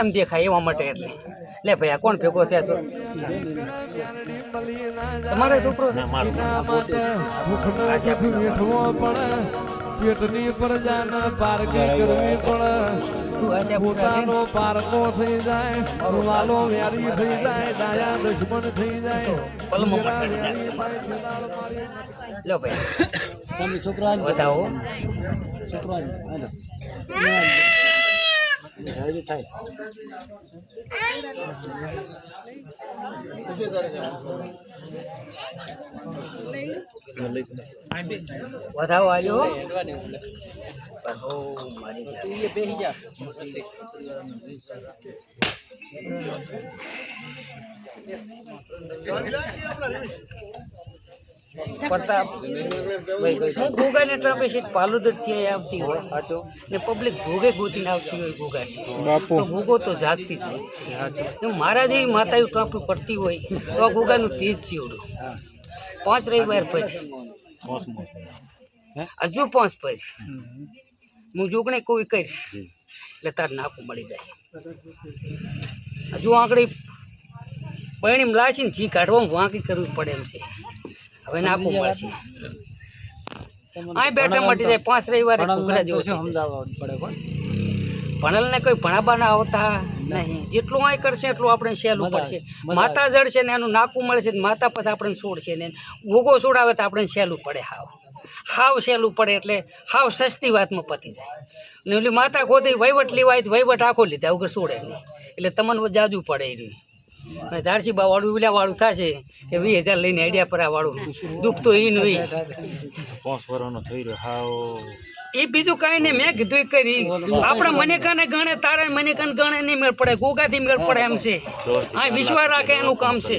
એમ દેખાય એવા માટે એટલે લે ભાઈ આ કોણ ભેગો છે તો તમારો છોકરો છે? પેટની પ્રજાના પારકી કરવી પડે તું આશા પૂરા પોતાનો પારકો થઈ જાય વાલો વ્યારી થઈ જાય દાયા દુશ્મન થઈ જાય પલમો લો ભાઈ બતાવો વધાવો આવ્યો પ્રતાપ ઘોઘા ને ટ્રાફે સીટ પાલોદર થી આવતી હોય ને પબ્લિક ઘોઘે ગોતીને આવતી હોય ઘોઘા તો ઘોઘો તો જાગતી જ હોય છે મારા જેવી માતા ટ્રાફી પડતી હોય તો આ ઘોઘાનું તેજ ચીવડું 5 રવિવાર પછી હજુ 5 પછી હું જોગણે કોઈ કરીશ એટલે તાર નાકું મળી જાય હજુ આંકડી પૈણીમ લાશીને જી કાઢવામાં વાંકી કરવી પડે એમ છે હવે નાકું મળશે આ બેઠા મટી જાય 5 રવિવારે ઘોઘરા જેવો ભણેલને કોઈ ભણાબાના આવતા નહીં જેટલું આ કરશે એટલું આપણે સહેલું પડશે માતા જડશે ને એનું નાકું મળશે માતા પછી આપણે છોડશે ને ગોગો છોડાવે તો આપણે સહેલું પડે હાવ સહેલું પડે એટલે હાવ સસ્તી વાતમાં પતી જાય ને ઓલી માતા ખોદી વહીવટ લેવાય તો વહીવટ આખો લીધા વગર છોડે નહીં એટલે તમને જાજુ પડે એ રહ્યું ધારસીબા વાળું વિલા વાળું થશે કે 20,000 લઈને આઈડિયા પર વાળું દુઃખ તો ઈ નહીં એ બીજું કાંઈ નહીં મેં કીધું કરી આપણે મને કાને ગણે તારે મને કાને ગણે નહીં મેળ પડે ગોગાથી મેળ પડે એમ છે હા વિશ્વાસ રાખે એનું કામ છે